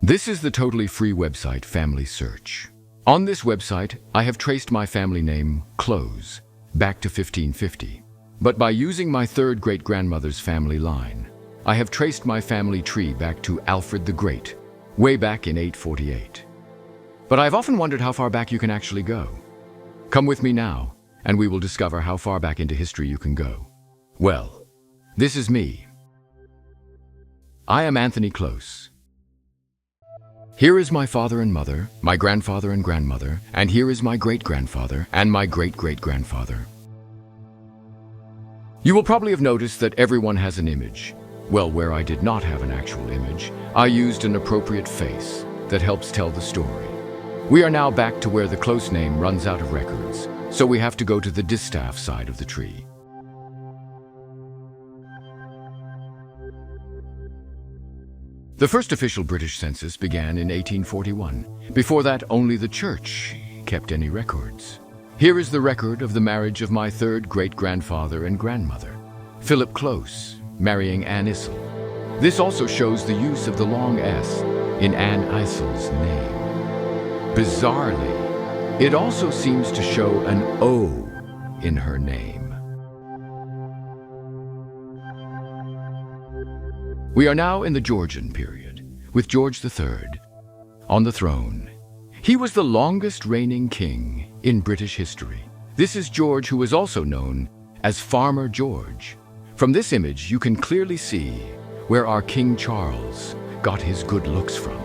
This is the totally free website Family Search. On this website, I have traced my family name, Close, back to 1550. But by using my third great-grandmother's family line, I have traced my family tree back to Alfred the Great, way back in 848. But I've often wondered how far back you can actually go. Come with me now, and we will discover how far back into history you can go. Well, this is me. I am Anthony Close. Here is my father and mother, my grandfather and grandmother, and here is my great-grandfather and my great-great-grandfather. You will probably have noticed that everyone has an image. Well, where I did not have an actual image, I used an appropriate face that helps tell the story. We are now back to where the Close name runs out of records, so we have to go to the distaff side of the tree. The first official British census began in 1841. Before that, only the church kept any records. Here is the record of the marriage of my third great-grandfather and grandmother, Philip Close, marrying Anne Issel. This also shows the use of the long S in Anne Issel's name. Bizarrely, it also seems to show an O in her name. We are now in the Georgian period, with George III on the throne. He was the longest reigning king in British history. This is George, who is also known as Farmer George. From this image, you can clearly see where our King Charles got his good looks from.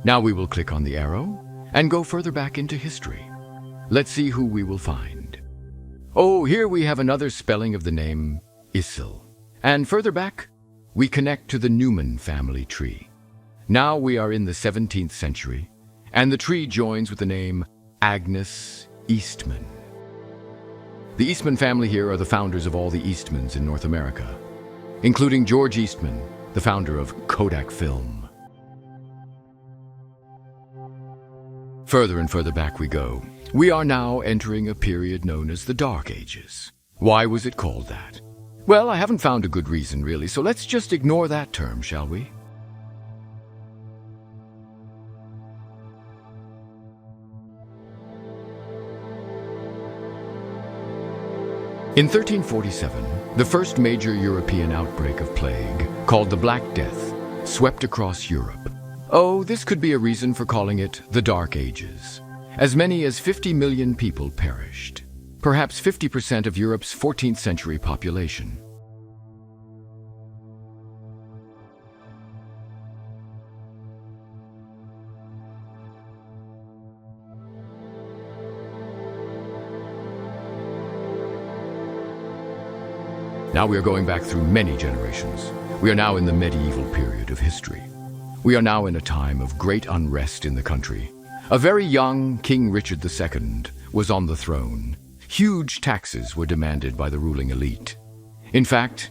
Now we will click on the arrow and go further back into history. Let's see who we will find. Oh, here we have another spelling of the name Issel. And further back, we connect to the Newman family tree. Now we are in the 17th century, and the tree joins with the name Agnes Eastman. The Eastman family here are the founders of all the Eastmans in North America, including George Eastman, the founder of Kodak Film. Further and further back we go. We are now entering a period known as the Dark Ages. Why was it called that? Well, I haven't found a good reason, really, so let's just ignore that term, shall we? In 1347, the first major European outbreak of plague, called the Black Death, swept across Europe. Oh, this could be a reason for calling it the Dark Ages. As many as 50 million people perished, perhaps 50% of Europe's 14th century population. Now we are going back through many generations. We are now in the medieval period of history. We are now in a time of great unrest in the country. A very young King Richard II was on the throne. Huge taxes were demanded by the ruling elite. In fact,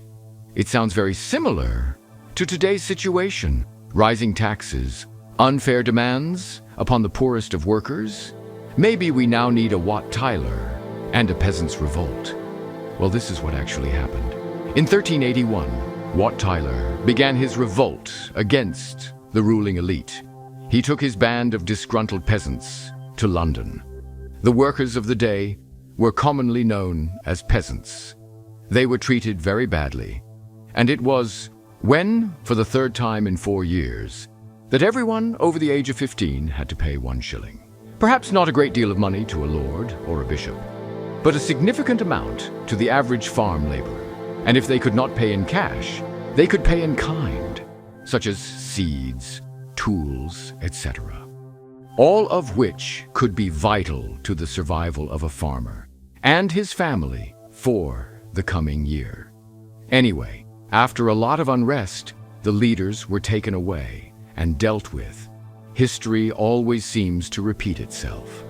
it sounds very similar to today's situation. Rising taxes, unfair demands upon the poorest of workers. Maybe we now need a Wat Tyler and a peasants' revolt. Well, this is what actually happened. In 1381, Wat Tyler began his revolt against the ruling elite. He took his band of disgruntled peasants to London. The workers of the day were commonly known as peasants. They were treated very badly, and it was when, for the third time in 4 years, that everyone over the age of 15 had to pay 1 shilling. Perhaps not a great deal of money to a lord or a bishop, but a significant amount to the average farm laborer. And if they could not pay in cash, they could pay in kind, such as seeds, tools, etc. All of which could be vital to the survival of a farmer and his family for the coming year. Anyway, after a lot of unrest, the leaders were taken away and dealt with. History always seems to repeat itself.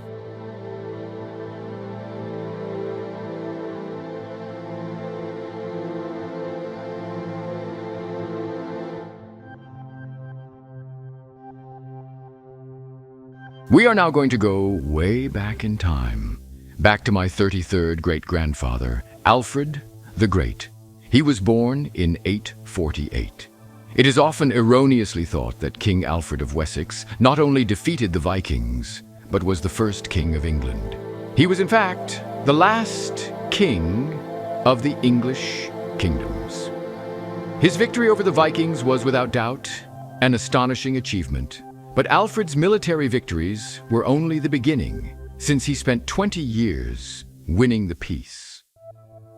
We are now going to go way back in time, back to my 33rd great-grandfather, Alfred the Great. He was born in 848. It is often erroneously thought that King Alfred of Wessex not only defeated the Vikings, but was the first king of England. He was, in fact, the last king of the English kingdoms. His victory over the Vikings was without doubt an astonishing achievement, but Alfred's military victories were only the beginning, since he spent 20 years winning the peace.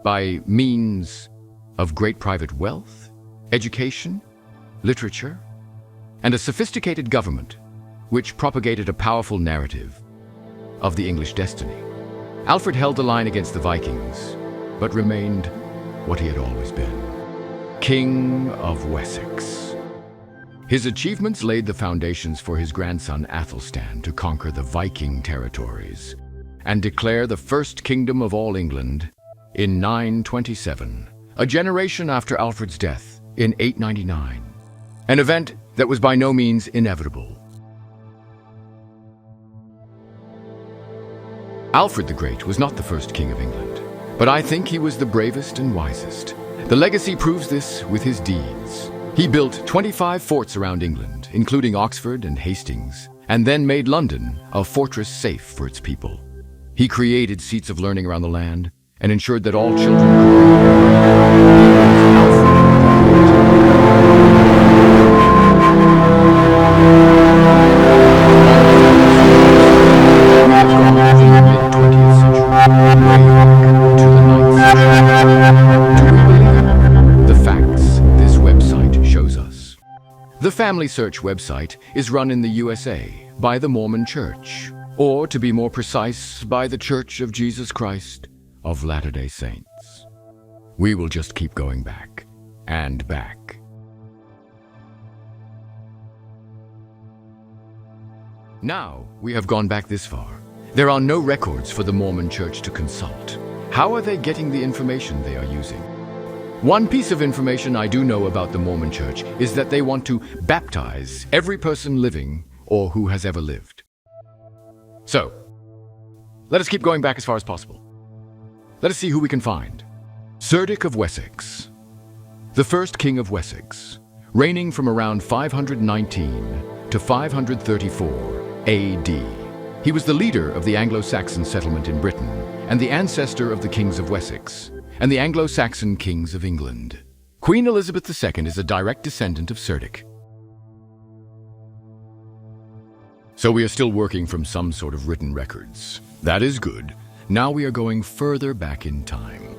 By means of great private wealth, education, literature, and a sophisticated government, which propagated a powerful narrative of the English destiny. Alfred held the line against the Vikings, but remained what he had always been, King of Wessex. His achievements laid the foundations for his grandson Athelstan to conquer the Viking territories and declare the first kingdom of all England in 927, a generation after Alfred's death in 899, an event that was by no means inevitable. Alfred the Great was not the first king of England, but I think he was the bravest and wisest. The legacy proves this with his deeds. He built 25 forts around England, including Oxford and Hastings, and then made London a fortress safe for its people. He created seats of learning around the land and ensured that all children The Family Search website is run in the USA by the Mormon Church, or to be more precise, by the Church of Jesus Christ of Latter-day Saints. We will just keep going back and back. Now we have gone back this far. There are no records for the Mormon Church to consult. How are they getting the information they are using? One piece of information I do know about the Mormon Church is that they want to baptize every person living or who has ever lived. So, let us keep going back as far as possible. Let us see who we can find. Cerdic of Wessex, the first king of Wessex, reigning from around 519 to 534 AD. He was the leader of the Anglo-Saxon settlement in Britain and the ancestor of the kings of Wessex and the Anglo-Saxon kings of England. Queen Elizabeth II is a direct descendant of Cerdic. So we are still working from some sort of written records. That is good. Now we are going further back in time.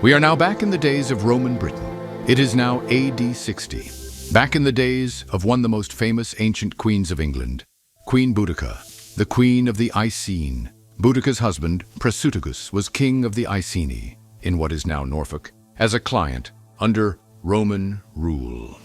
We are now back in the days of Roman Britain. It is now AD 60. Back in the days of one of the most famous ancient queens of England, Queen Boudica, the queen of the Icene. Boudica's husband, Prasutagus, was king of the Iceni, in what is now Norfolk, as a client under Roman rule.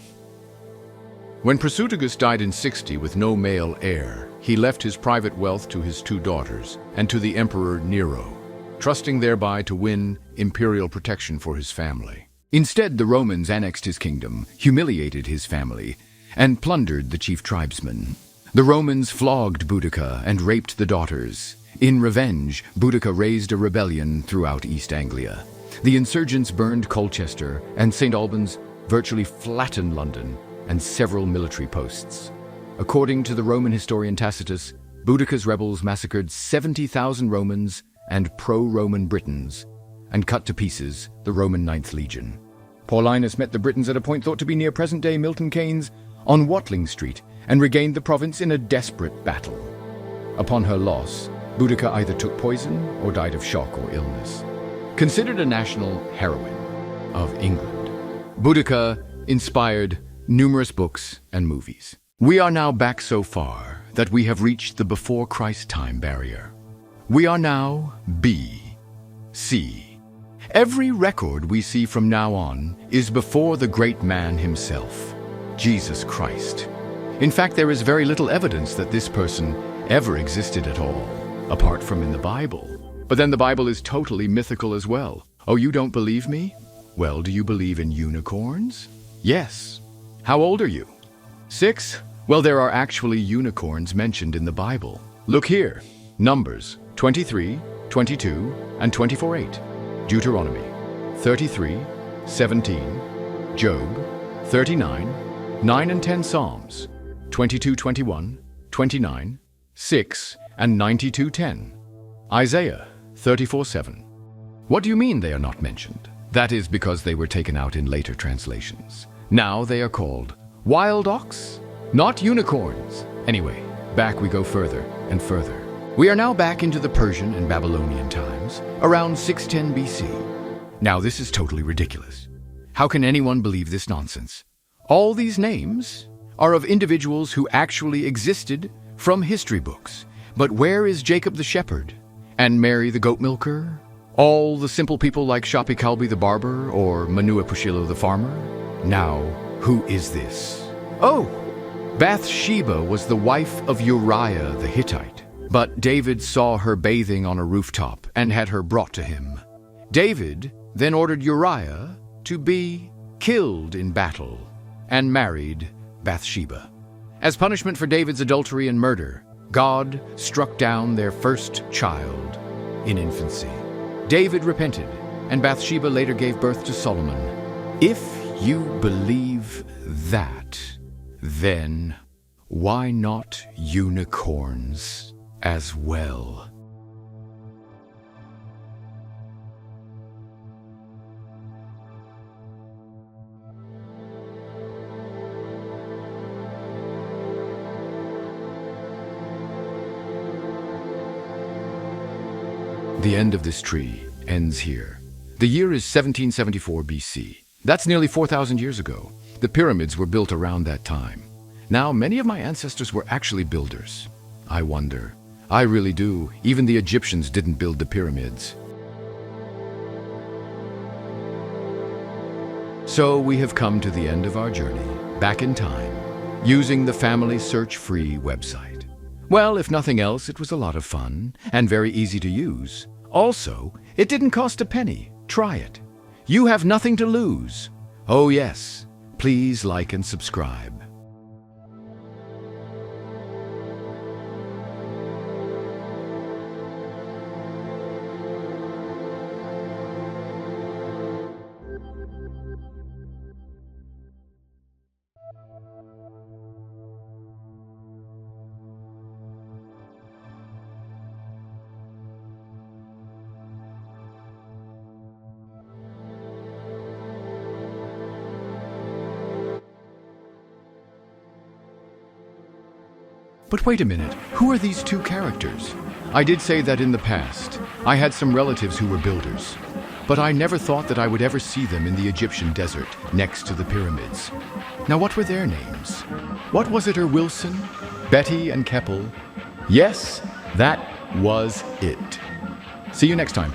When Prasutagus died in 60 with no male heir, he left his private wealth to his two daughters and to the Emperor Nero, trusting thereby to win imperial protection for his family. Instead, the Romans annexed his kingdom, humiliated his family, and plundered the chief tribesmen. The Romans flogged Boudica and raped the daughters. In revenge, Boudica raised a rebellion throughout East Anglia. The insurgents burned Colchester, and St. Albans virtually flattened London and several military posts. According to the Roman historian Tacitus, Boudica's rebels massacred 70,000 Romans and pro-Roman Britons and cut to pieces the Roman Ninth Legion. Paulinus met the Britons at a point thought to be near present-day Milton Keynes on Watling Street and regained the province in a desperate battle. Upon her loss, Boudica either took poison or died of shock or illness. Considered a national heroine of England, Boudica inspired numerous books and movies. We are now back so far that we have reached the before Christ time barrier. We are now B.C. Every record we see from now on is before the great man himself, Jesus Christ. In fact, there is very little evidence that this person ever existed at all, apart from in the Bible. But then the Bible is totally mythical as well. Oh, you don't believe me? Well, do you believe in unicorns? Yes. How old are you? 6? Well, there are actually unicorns mentioned in the Bible. Look here. Numbers 23, 22, and 24:8. Deuteronomy 33, 17. Job 39, 9 and 10. Psalms 22, 21, 29, 6, and 92, 10. Isaiah 34, 7. What do you mean they are not mentioned? That is because they were taken out in later translations. Now they are called wild ox, not unicorns. Anyway, back we go further and further. We are now back into the Persian and Babylonian times, around 610 BC. Now this is totally ridiculous. How can anyone believe this nonsense? All these names are of individuals who actually existed from history books. But where is Jacob the shepherd? And Mary the goat milker? All the simple people like Shapi Kalbi the barber or Manua Pushilo the farmer? Now, who is this? Oh, Bathsheba was the wife of Uriah the Hittite. But David saw her bathing on a rooftop and had her brought to him. David then ordered Uriah to be killed in battle and married Bathsheba. As punishment for David's adultery and murder, God struck down their first child in infancy. David repented, and Bathsheba later gave birth to Solomon. If you believe that, then why not unicorns as well? The end of this tree ends here. The year is 1774 BC. That's nearly 4,000 years ago. The pyramids were built around that time. Now, many of my ancestors were actually builders. I wonder. I really do. Even the Egyptians didn't build the pyramids. So we have come to the end of our journey, back in time, using the Family Search Free website. Well, if nothing else, it was a lot of fun and very easy to use. Also, it didn't cost a penny. Try it. You have nothing to lose. Oh yes, please like and subscribe. But wait a minute, who are these two characters? I did say that in the past, I had some relatives who were builders, but I never thought that I would ever see them in the Egyptian desert next to the pyramids. Now what were their names? What was it, Wilson, Betty, and Keppel? Yes, that was it. See you next time.